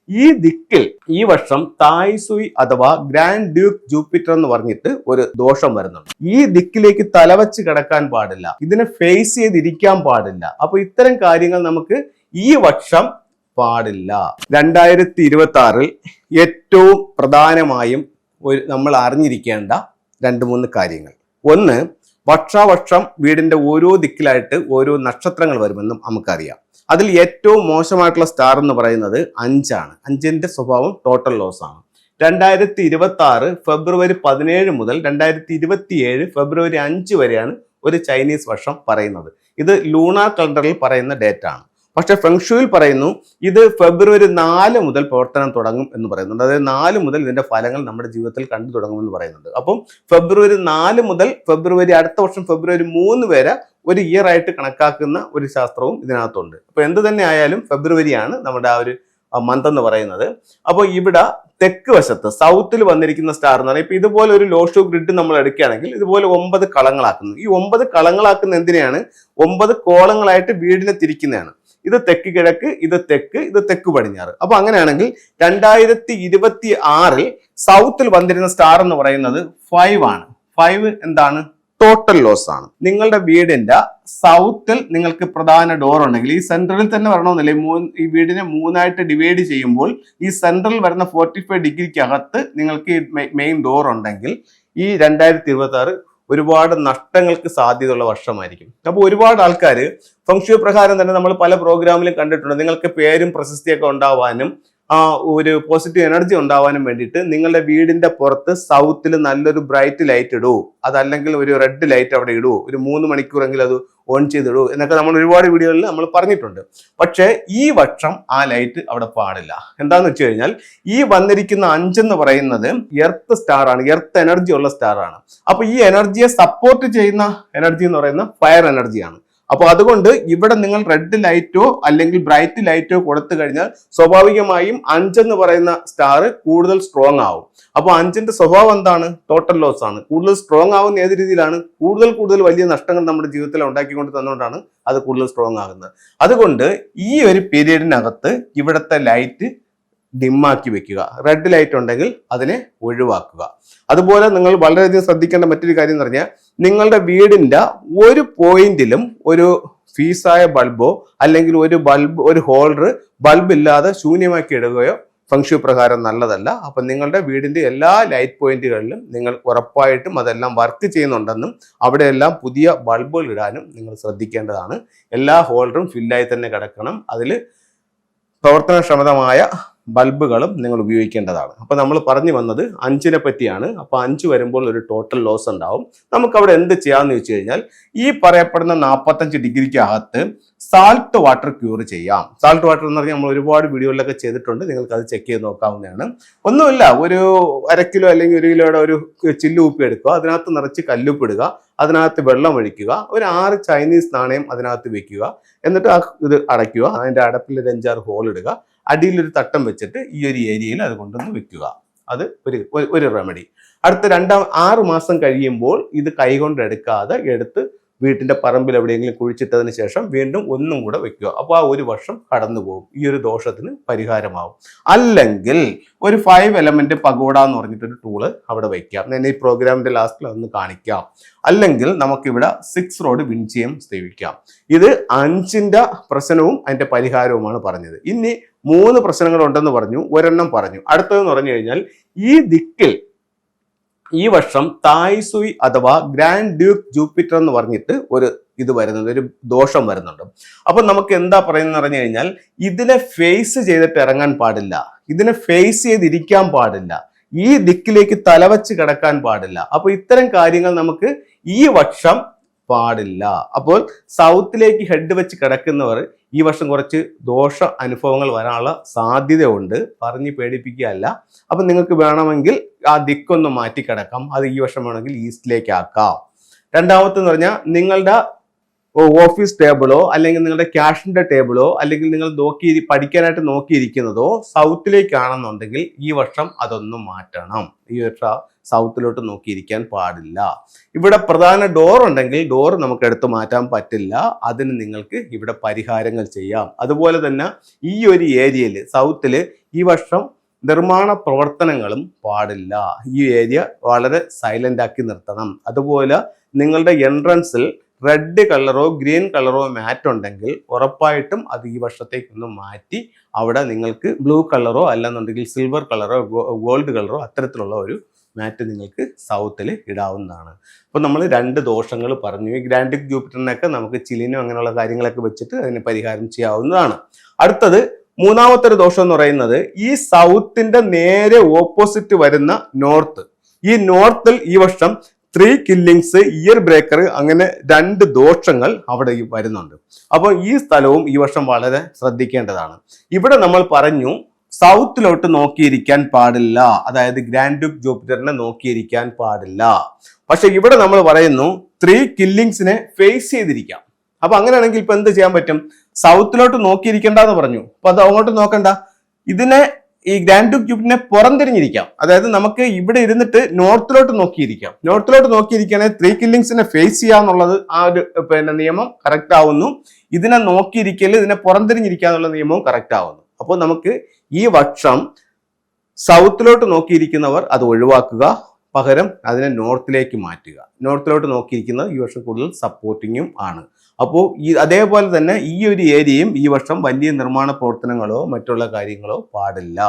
ഈ ദിക്കിൽ ഈ വർഷം തായ്സുയി അഥവാ ഗ്രാൻഡ് ഡ്യൂക്ക് ജൂപ്പിറ്റർ എന്ന് പറഞ്ഞിട്ട് ഒരു ദോഷം വരുന്നുണ്ട്. ഈ ദിക്കിലേക്ക് തലവച്ച് കിടക്കാൻ പാടില്ല, ഇതിനെ ഫേസ് ചെയ്തിരിക്കാൻ പാടില്ല. അപ്പൊ ഇത്തരം കാര്യങ്ങൾ നമുക്ക് ഈ വർഷം പാടില്ല. 2026 ഏറ്റവും പ്രധാനമായും നമ്മൾ അറിഞ്ഞിരിക്കേണ്ട 2-3 കാര്യങ്ങൾ. ഒന്ന്, വർഷാവർഷം വീടിന്റെ ഓരോ ദിക്കിലായിട്ട് ഓരോ നക്ഷത്രങ്ങൾ വരുമെന്നും നമുക്കറിയാം. അതിൽ ഏറ്റവും മോശമായിട്ടുള്ള സ്റ്റാർ എന്ന് പറയുന്നത് 5 ആണ്. 5ന്റെ സ്വഭാവം ടോട്ടൽ ലോസ് ആണ്. 2026 ഫെബ്രുവരി 17 മുതൽ 2027 ഫെബ്രുവരി 5 വരെയാണ് ഒരു ചൈനീസ് വർഷം പറയുന്നത്. ഇത് ലൂണാർ കലണ്ടറിൽ പറയുന്ന ഡേറ്റ് ആണ്. പക്ഷെ ഫെങ്ഷുയിൽ പറയുന്നു ഇത് ഫെബ്രുവരി 4 മുതൽ പ്രവർത്തനം തുടങ്ങും എന്ന് പറയുന്നുണ്ട്. അതായത് 4 മുതൽ ഇതിന്റെ ഫലങ്ങൾ നമ്മുടെ ജീവിതത്തിൽ കണ്ടു തുടങ്ങുമെന്ന് പറയുന്നുണ്ട്. അപ്പം ഫെബ്രുവരി 4 മുതൽ ഫെബ്രുവരി അടുത്ത വർഷം ഫെബ്രുവരി 3 വരെ ഒരു ഇയർ ആയിട്ട് കണക്കാക്കുന്ന ഒരു ശാസ്ത്രവും ഇതിനകത്തുണ്ട്. അപ്പൊ എന്ത് തന്നെ ആയാലും ഫെബ്രുവരിയാണ് നമ്മുടെ ആ ഒരു മന്ത് എന്ന് പറയുന്നത്. അപ്പോൾ ഇവിടെ തെക്ക് വശത്ത് സൗത്തിൽ വന്നിരിക്കുന്ന സ്റ്റാർ എന്ന് പറഞ്ഞാൽ ഇപ്പൊ ഇതുപോലെ ഒരു ലോഷോ ഗ്രിഡ് നമ്മൾ എടുക്കുകയാണെങ്കിൽ ഇതുപോലെ 9 കളങ്ങളാക്കുന്നു. ഈ 9 കളങ്ങളാക്കുന്ന എന്തിനാണ്? 9 കോളങ്ങളായിട്ട് വീടിനെ തിരിക്കുന്നതാണ്. ഇത് തെക്ക് കിഴക്ക്, ഇത് തെക്ക്, ഇത് തെക്ക് പടിഞ്ഞാറ്. അപ്പൊ അങ്ങനെയാണെങ്കിൽ 2026 സൗത്തിൽ വന്നിരുന്ന സ്റ്റാർ എന്ന് പറയുന്നത് 5 ആണ്. 5 എന്താണ്? ടോട്ടൽ ലോസ് ആണ്. നിങ്ങളുടെ വീടിന്റെ സൗത്തിൽ നിങ്ങൾക്ക് പ്രധാന ഡോർ ഉണ്ടെങ്കിൽ ഈ സെൻട്രലിൽ തന്നെ വരണമെന്നില്ല. ഈ വീടിനെ 3ആയിട്ട് ഡിവൈഡ് ചെയ്യുമ്പോൾ ഈ സെൻട്രൽ വരുന്ന 45 ഡിഗ്രിക്കകത്ത് നിങ്ങൾക്ക് മെയിൻ ഡോർ ഉണ്ടെങ്കിൽ ഈ 2026 ഒരുപാട് നഷ്ടങ്ങൾക്ക് സാധ്യതയുള്ള വർഷമായിരിക്കും. അപ്പോൾ ഒരുപാട് ആൾക്കാർ ഫെങ്ഷുയി പ്രകാരം തന്നെ നമ്മൾ പല പ്രോഗ്രാമിലും കണ്ടിട്ടുണ്ട്. നിങ്ങൾക്ക് പേരും പ്രശസ്തിയൊക്കെ ഉണ്ടാവാനും ഒരു പോസിറ്റീവ് എനർജി ഉണ്ടാവാനും വേണ്ടിയിട്ട് നിങ്ങളുടെ വീടിന്റെ പുറത്ത് സൗത്തിൽ നല്ലൊരു ബ്രൈറ്റ് ലൈറ്റ് ഇടൂ, അതല്ലെങ്കിൽ ഒരു റെഡ് ലൈറ്റ് അവിടെ ഇടൂ, ഒരു 3 മണിക്കൂറെങ്കിലും അത് ഓൺ ചെയ്തിടൂ എന്നൊക്കെ നമ്മൾ ഒരുപാട് വീഡിയോകളിൽ നമ്മൾ പറഞ്ഞിട്ടുണ്ട്. പക്ഷേ ഈ വർഷം ആ ലൈറ്റ് അവിടെ പാടില്ല. എന്താന്ന് വെച്ച് കഴിഞ്ഞാൽ ഈ വന്നിരിക്കുന്ന 5 എന്ന് പറയുന്നത് എർത്ത് സ്റ്റാർ ആണ്, എർത്ത് എനർജി ഉള്ള സ്റ്റാർ ആണ്. അപ്പൊ ഈ എനർജിയെ സപ്പോർട്ട് ചെയ്യുന്ന എനർജി എന്ന് പറയുന്ന ഫയർ എനർജിയാണ്. അപ്പോൾ അതുകൊണ്ട് ഇവിടെ നിങ്ങൾ റെഡ് ലൈറ്റോ അല്ലെങ്കിൽ ബ്രൈറ്റ് ലൈറ്റോ കൊടുത്തു കഴിഞ്ഞാൽ സ്വാഭാവികമായും 5 എന്ന് പറയുന്ന സ്റ്റാർ കൂടുതൽ സ്ട്രോങ് ആവും. അപ്പോൾ 5ന്റെ സ്വഭാവം എന്താണ്? ടോട്ടൽ ലോസ് ആണ്. കൂടുതൽ സ്ട്രോങ് ആവുന്ന ഏത് രീതിയിലാണ്? കൂടുതൽ വലിയ നഷ്ടങ്ങൾ നമ്മുടെ ജീവിതത്തിൽ ഉണ്ടാക്കിക്കൊണ്ട് തന്നുകൊണ്ടാണ് അത് കൂടുതൽ സ്ട്രോങ് ആകുന്നത്. അതുകൊണ്ട് ഈ ഒരു പീരീഡിനകത്ത് ഇവിടുത്തെ ലൈറ്റ് ഡിമ്മാക്കി വെക്കുക. റെഡ് ലൈറ്റ് ഉണ്ടെങ്കിൽ അതിനെ ഒഴിവാക്കുക. അതുപോലെ നിങ്ങൾ വളരെയധികം ശ്രദ്ധിക്കേണ്ട മറ്റൊരു കാര്യം എന്ന് പറഞ്ഞാൽ നിങ്ങളുടെ വീടിന്റെ ഒരു പോയിന്റിലും ഒരു ഫീസായ ബൾബോ അല്ലെങ്കിൽ ഒരു ഹോൾഡർ ബൾബ് ഇല്ലാതെ ശൂന്യമാക്കി ഇടുകയോ ഫെങ്ഷുയി പ്രകാരം നല്ലതല്ല. അപ്പൊ നിങ്ങളുടെ വീടിന്റെ എല്ലാ ലൈറ്റ് പോയിന്റുകളിലും നിങ്ങൾ ഉറപ്പായിട്ടും അതെല്ലാം വർക്ക് ചെയ്യുന്നുണ്ടെന്നും അവിടെയെല്ലാം പുതിയ ബൾബുകൾ ഇടാനും നിങ്ങൾ ശ്രദ്ധിക്കേണ്ടതാണ്. എല്ലാ ഹോൾഡറും ഫില്ലായി തന്നെ കിടക്കണം. അതിൽ പ്രവർത്തനക്ഷമതമായ ബൾബുകളും നിങ്ങൾ ഉപയോഗിക്കേണ്ടതാണ്. അപ്പൊ നമ്മൾ പറഞ്ഞു വന്നത് 5നെ പറ്റിയാണ്. അപ്പൊ 5 വരുമ്പോൾ ഒരു ടോട്ടൽ ലോസ് ഉണ്ടാവും. നമുക്ക് അവിടെ എന്ത് ചെയ്യാന്ന് വെച്ച് കഴിഞ്ഞാൽ ഈ പറയപ്പെടുന്ന 45 ഡിഗ്രിക്ക് അകത്ത് സാൾട്ട് വാട്ടർ ക്യൂർ ചെയ്യാം. സാൾട്ട് വാട്ടർ എന്ന് പറഞ്ഞാൽ നമ്മൾ ഒരുപാട് വീഡിയോകളിലൊക്കെ ചെയ്തിട്ടുണ്ട്. നിങ്ങൾക്ക് അത് ചെക്ക് ചെയ്ത് നോക്കാവുന്നതാണ്. ഒന്നുമില്ല, ഒരു 1/2 കിലോ അല്ലെങ്കിൽ 1 കിലോയുടെ ഒരു ചില്ലുപ്പി എടുക്കുക, അതിനകത്ത് നിറച്ച് കല്ലുപ്പിടുക, അതിനകത്ത് വെള്ളം ഒഴിക്കുക, ഒരു 6 ചൈനീസ് നാണയം അതിനകത്ത് വെക്കുക, എന്നിട്ട് ഇത് അടയ്ക്കുക. അതിന്റെ അടപ്പിൽ ഒരു 5-6 ഹോൾ ഇടുക, അടിയിലൊരു തട്ടം വെച്ചിട്ട് ഈ ഒരു ഏരിയയിൽ അത് കൊണ്ടുവന്ന് വെക്കുക. അത് ഒരു റെമഡി. അടുത്ത 6 മാസം കഴിയുമ്പോൾ ഇത് കൈകൊണ്ട് എടുത്ത് വീട്ടിന്റെ പറമ്പിൽ എവിടെയെങ്കിലും കുഴിച്ചിട്ടതിന് ശേഷം വീണ്ടും ഒന്നും കൂടെ വെക്കുക. അപ്പോൾ ആ ഒരു വർഷം കടന്നു പോകും. ഈ ഒരു ദോഷത്തിന് പരിഹാരമാവും. അല്ലെങ്കിൽ ഒരു 5 എലമെന്റ് പഗോഡ എന്ന് പറഞ്ഞിട്ടൊരു ടൂള് അവിടെ വയ്ക്കാം. ഞാൻ ഈ പ്രോഗ്രാമിന്റെ ലാസ്റ്റിൽ അതൊന്ന് കാണിക്കാം. അല്ലെങ്കിൽ നമുക്കിവിടെ 6 റോഡ് വിൻചയം സ്ഥാപിക്കാം. ഇത് 5ന്റെ പ്രശ്നവും അതിന്റെ പരിഹാരവുമാണ് പറഞ്ഞത്. ഇനി 3 പ്രശ്നങ്ങൾ ഉണ്ടെന്ന് പറഞ്ഞു, ഒരെണ്ണം പറഞ്ഞു. അടുത്തതെന്ന് പറഞ്ഞു കഴിഞ്ഞാൽ ഈ ദിക്കിൽ ഈ വർഷം തായ്സുയി അഥവാ ഗ്രാൻഡ് ഡ്യൂക്ക് ജൂപ്പിറ്റർ എന്ന് പറഞ്ഞിട്ട് ഒരു ദോഷം വരുന്നുണ്ട്. അപ്പൊ നമുക്ക് എന്താ പറയുന്നത് പറഞ്ഞു കഴിഞ്ഞാൽ ഇതിനെ ഫേസ് ചെയ്തിട്ട് ഇറങ്ങാൻ പാടില്ല, ഇതിനെ ഫേസ് ചെയ്തിരിക്കാൻ പാടില്ല, ഈ ദിക്കിലേക്ക് തലവച്ച് കിടക്കാൻ പാടില്ല. അപ്പൊ ഇത്തരം കാര്യങ്ങൾ നമുക്ക് ഈ വർഷം പാടില്ല. അപ്പോൾ സൗത്തിലേക്ക് ഹെഡ് വെച്ച് കിടക്കുന്നവർ ഈ വർഷം കുറച്ച് ദോഷ അനുഭവങ്ങൾ വരാനുള്ള സാധ്യതയുണ്ട്. പറഞ്ഞ് പേടിപ്പിക്കുകയല്ല. അപ്പൊ നിങ്ങൾക്ക് വേണമെങ്കിൽ ആ ദിക്കൊന്ന് മാറ്റി കിടക്കാം. അത് ഈ വർഷം വേണമെങ്കിൽ ഈസ്റ്റിലേക്ക് ആക്കാം. രണ്ടാമത്തെന്ന് പറഞ്ഞാൽ നിങ്ങളുടെ ഓഫീസ് ടേബിളോ അല്ലെങ്കിൽ നിങ്ങളുടെ ക്യാഷിന്റെ ടേബിളോ അല്ലെങ്കിൽ നിങ്ങൾ പഠിക്കാനായിട്ട് നോക്കിയിരിക്കുന്നതോ സൗത്തിലേക്കാണെന്നുണ്ടെങ്കിൽ ഈ വർഷം അതൊന്നും മാറ്റണം. ഈ വർഷം സൗത്തിലോട്ട് നോക്കിയിരിക്കാൻ പാടില്ല. ഇവിടെ പ്രധാന ഡോർ ഉണ്ടെങ്കിൽ ഡോർ നമുക്ക് എടുത്തു മാറ്റാൻ പറ്റില്ല. അതിന് നിങ്ങൾക്ക് ഇവിടെ പരിഹാരങ്ങൾ ചെയ്യാം. അതുപോലെ തന്നെ ഈ ഒരു ഏരിയയിൽ സൗത്തിൽ ഈ വർഷം നിർമ്മാണ പ്രവർത്തനങ്ങളും പാടില്ല. ഈ ഏരിയ വളരെ സൈലന്റ് ആക്കി നിർത്തണം. അതുപോലെ നിങ്ങളുടെ എൻട്രൻസിൽ റെഡ് കളറോ ഗ്രീൻ കളറോ മാറ്റ് ഉണ്ടെങ്കിൽ ഉറപ്പായിട്ടും അത് ഈ വർഷത്തേക്കൊന്ന് മാറ്റി അവിടെ നിങ്ങൾക്ക് ബ്ലൂ കളറോ അല്ലെന്നുണ്ടെങ്കിൽ സിൽവർ കളറോ ഗോൾഡ് കളറോ അത്തരത്തിലുള്ള ഒരു മാറ്റ് നിങ്ങൾക്ക് സൗത്തിൽ ഇടാവുന്നതാണ്. അപ്പോൾ നമ്മൾ 2 ദോഷങ്ങൾ പറഞ്ഞു. ഈ ഗ്രാൻഡിക് ജൂപ്പിറ്ററിനൊക്കെ നമുക്ക് ചിലിനോ അങ്ങനെയുള്ള കാര്യങ്ങളൊക്കെ വെച്ചിട്ട് അതിന് പരിഹാരം ചെയ്യാവുന്നതാണ്. അടുത്തത് മൂന്നാമത്തെ ഒരു ദോഷം എന്ന് പറയുന്നത് ഈ സൗത്തിന്റെ നേരെ ഓപ്പോസിറ്റ് വരുന്ന നോർത്ത്. ഈ നോർത്തിൽ ഈ വർഷം 3 കില്ലിങ്സ്, ഇയർ ബ്രേക്കർ, അങ്ങനെ 2 ദോഷങ്ങൾ അവിടെ വരുന്നുണ്ട്. അപ്പോൾ ഈ സ്ഥലവും ഈ വർഷം വളരെ ശ്രദ്ധിക്കേണ്ടതാണ്. ഇവിടെ നമ്മൾ പറഞ്ഞു സൗത്തിലോട്ട് നോക്കിയിരിക്കാൻ പാടില്ല, അതായത് ഗ്രാൻഡ് ഡ്യൂക്ക് ജൂപ്പിറ്ററിനെ നോക്കിയിരിക്കാൻ പാടില്ല. പക്ഷെ ഇവിടെ നമ്മൾ പറയുന്നു 3 കില്ലിങ്സിനെ ഫേസ് ചെയ്തിരിക്കാം. അപ്പൊ അങ്ങനെയാണെങ്കിൽ ഇപ്പൊ എന്ത് ചെയ്യാൻ പറ്റും? സൗത്തിലോട്ട് നോക്കിയിരിക്കേണ്ടെന്ന് പറഞ്ഞു. അപ്പൊ അത് അങ്ങോട്ട് നോക്കണ്ട, ഇതിനെ ഈ ഗ്രാൻഡ് ഡ്യൂക്ക് ജൂപ്പിറ്ററിനെ പുറംതിരിഞ്ഞിരിക്കാം. അതായത് നമുക്ക് ഇവിടെ ഇരുന്നിട്ട് നോർത്തിലോട്ട് നോക്കിയിരിക്കാം. നോർത്തിലോട്ട് നോക്കിയിരിക്കുകയാണെങ്കിൽ 3 കില്ലിങ്സിനെ ഫേസ് ചെയ്യാന്നുള്ളത് ആ ഒരു നിയമം കറക്റ്റ് ആവുന്നു. ഇതിനെ നോക്കിയിരിക്കല്, ഇതിനെ പുറംതിരിഞ്ഞിരിക്കുക എന്നുള്ള നിയമവും കറക്റ്റ് ആവുന്നു. അപ്പോൾ നമുക്ക് ഈ വർഷം സൗത്തിലോട്ട് നോക്കിയിരിക്കുന്നവർ അത് ഒഴിവാക്കുക, പകരം അതിനെ നോർത്തിലേക്ക് മാറ്റുക. നോർത്തിലോട്ട് നോക്കിയിരിക്കുന്നത് ഈ വർഷം കൂടുതൽ സപ്പോർട്ടിങ്ങും ആണ്. അപ്പോൾ അതേപോലെ തന്നെ ഈ ഒരു ഏരിയയും ഈ വർഷം വലിയ നിർമ്മാണ പ്രവർത്തനങ്ങളോ മറ്റുള്ള കാര്യങ്ങളോ പാടില്ല.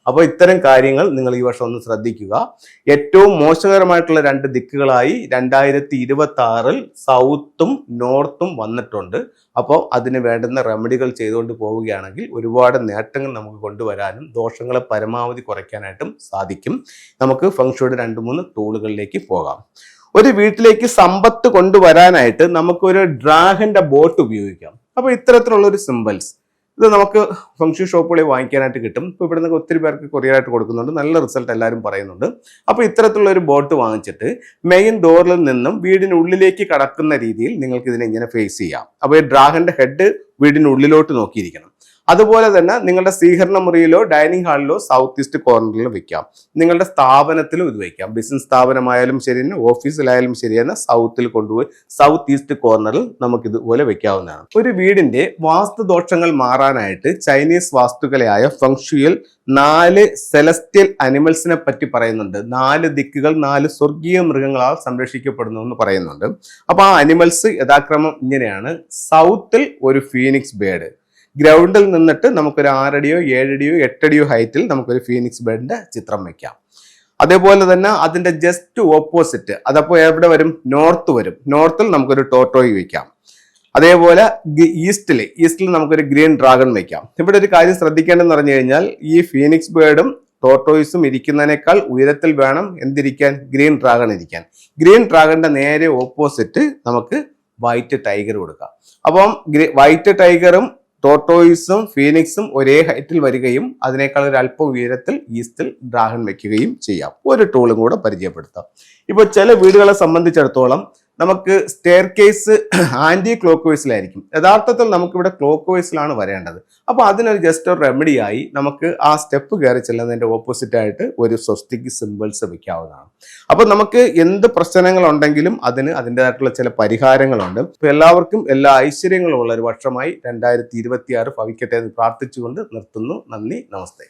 അപ്പോൾ ഇത്തരം കാര്യങ്ങൾ നിങ്ങൾ ഈ വർഷം ഒന്ന് ശ്രദ്ധിക്കുക. ഏറ്റവും മോശകരമായിട്ടുള്ള 2 ദിക്കുകളായി 2026 സൗത്തും നോർത്തും വന്നിട്ടുണ്ട്. അപ്പോൾ അതിന് വേണ്ടുന്ന റെമഡികൾ ചെയ്തുകൊണ്ട് പോവുകയാണെങ്കിൽ ഒരുപാട് നേട്ടങ്ങൾ നമുക്ക് കൊണ്ടുവരാനും ദോഷങ്ങളെ പരമാവധി കുറയ്ക്കാനായിട്ടും സാധിക്കും. നമുക്ക് ഫെങ്ഷുയുടെ 2-3 ടൂളുകളിലേക്ക് പോകാം. ഒരു വീട്ടിലേക്ക് സമ്പത്ത് കൊണ്ടുവരാനായിട്ട് നമുക്കൊരു ഡ്രാഗന്റെ ബോട്ട് ഉപയോഗിക്കാം. അപ്പോൾ ഇത്തരത്തിലുള്ള ഒരു സിമ്പിൾസ് ഇത് നമുക്ക് ഫംഗ്ഷൻ ഷോപ്പുകളിൽ വാങ്ങിക്കാനായിട്ട് കിട്ടും. ഇപ്പോൾ ഇവിടെ നിന്ന് ഒത്തിരി പേർക്ക് കൊറിയറായിട്ട് കൊടുക്കുന്നുണ്ട്, നല്ല റിസൾട്ട് എല്ലാവരും പറയുന്നുണ്ട്. അപ്പോൾ ഇത്തരത്തിലുള്ള ഒരു ബോട്ട് വാങ്ങിച്ചിട്ട് മെയിൻ ഡോറിൽ നിന്നും വീടിനുള്ളിലേക്ക് കടക്കുന്ന രീതിയിൽ നിങ്ങൾക്ക് ഇതിനെ ഇങ്ങനെ ഫേസ് ചെയ്യാം. അപ്പോൾ ഈ ഡ്രാഗന്റെ ഹെഡ് വീടിനുള്ളിലോട്ട് നോക്കിയിരിക്കണം. അതുപോലെ തന്നെ നിങ്ങളുടെ സ്വീകരണ മുറിയിലോ ഡൈനിങ് ഹാളിലോ സൗത്ത് ഈസ്റ്റ് കോർണറിൽ വെക്കാം. നിങ്ങളുടെ സ്ഥാപനത്തിലും ഇത് വെക്കാം. ബിസിനസ് സ്ഥാപനമായാലും ശരി തന്നെ, ഓഫീസിലായാലും ശരി തന്നെ, സൗത്തിൽ കൊണ്ടുപോയി സൗത്ത് ഈസ്റ്റ് കോർണറിൽ നമുക്ക് ഇതുപോലെ വെക്കാവുന്നതാണ്. ഒരു വീടിന്റെ വാസ്തുദോഷങ്ങൾ മാറാനായിട്ട് ചൈനീസ് വാസ്തുകലയായ ഫെങ്ഷുയിൽ 4 സെലസ്റ്റിയൽ അനിമൽസിനെ പറ്റി പറയുന്നുണ്ട്. 4 ദിക്കുകൾ 4 സ്വർഗീയ മൃഗങ്ങളാൽ സംരക്ഷിക്കപ്പെടുന്നു എന്ന് പറയുന്നുണ്ട്. അപ്പൊ ആ അനിമൽസ് യഥാക്രമം ഇങ്ങനെയാണ്. സൗത്തിൽ ഒരു ഫീനിക്സ് ബേർഡ്, ഗ്രൗണ്ടിൽ നിന്നിട്ട് നമുക്കൊരു 6 അടിയോ 7 അടിയോ 8 അടിയോ ഹൈറ്റിൽ നമുക്കൊരു ഫീനിക്സ് ബേർഡിന്റെ ചിത്രം വെക്കാം. അതേപോലെ തന്നെ അതിന്റെ ജസ്റ്റ് ഓപ്പോസിറ്റ് അതപ്പോൾ എവിടെ വരും? നോർത്ത് വരും. നോർത്തിൽ നമുക്കൊരു ടോട്ടോയി വെക്കാം. അതേപോലെ ഈസ്റ്റിൽ നമുക്കൊരു ഗ്രീൻ ഡ്രാഗൺ വെക്കാം. ഇവിടെ ഒരു കാര്യം ശ്രദ്ധിക്കേണ്ടതെന്ന് പറഞ്ഞു കഴിഞ്ഞാൽ ഈ ഫീനിക്സ് ബേർഡും ടോട്ടോയിസും ഇരിക്കുന്നതിനേക്കാൾ ഉയരത്തിൽ വേണം എന്തിരിക്കാൻ? ഗ്രീൻ ഡ്രാഗൺ ഇരിക്കാൻ. ഗ്രീൻ ഡ്രാഗണിന്റെ നേരെ ഓപ്പോസിറ്റ് നമുക്ക് വൈറ്റ് ടൈഗർ കൊടുക്കാം. അപ്പം വൈറ്റ് ടൈഗറും ടോട്ടോയിസും ഫീനിക്സും ഒരേ ഹൈറ്റിൽ വരികയും അതിനേക്കാൾ ഒരു അല്പം ഉയരത്തിൽ ഈസ്റ്റിൽ ഡ്രാഗൺ വെക്കുകയും ചെയ്യാം. ഒരു ടൂളും കൂടെ പരിചയപ്പെടുത്താം. ഇപ്പോൾ ചില വീടുകളെ സംബന്ധിച്ചിടത്തോളം നമുക്ക് സ്റ്റെയർ കേസ് ആന്റി ക്ലോക്ക് വൈസിലായിരിക്കും. യഥാർത്ഥത്തിൽ നമുക്കിവിടെ ക്ലോക്ക് വൈസിലാണ് വരേണ്ടത്. അപ്പോൾ അതിനൊരു ജസ്റ്റ് ഒരു റെമഡിയായി നമുക്ക് ആ സ്റ്റെപ്പ് കയറി ചെല്ലുന്നതിന്റെ ഓപ്പോസിറ്റ് ആയിട്ട് ഒരു സ്വസ്തിക് സിമ്പിൾസ് വെക്കാവുന്നതാണ്. അപ്പോൾ നമുക്ക് എന്ത് പ്രശ്നങ്ങളുണ്ടെങ്കിലും അതിന് അതിൻ്റെതായിട്ടുള്ള ചില പരിഹാരങ്ങളുണ്ട്. അപ്പോൾ എല്ലാവർക്കും എല്ലാ ഐശ്വര്യങ്ങളും ഉള്ള ഒരു വർഷമായി 2026 ഭവിക്കട്ടെ എന്ന് പ്രാർത്ഥിച്ചുകൊണ്ട് നിർത്തുന്നു. നന്ദി, നമസ്തേ.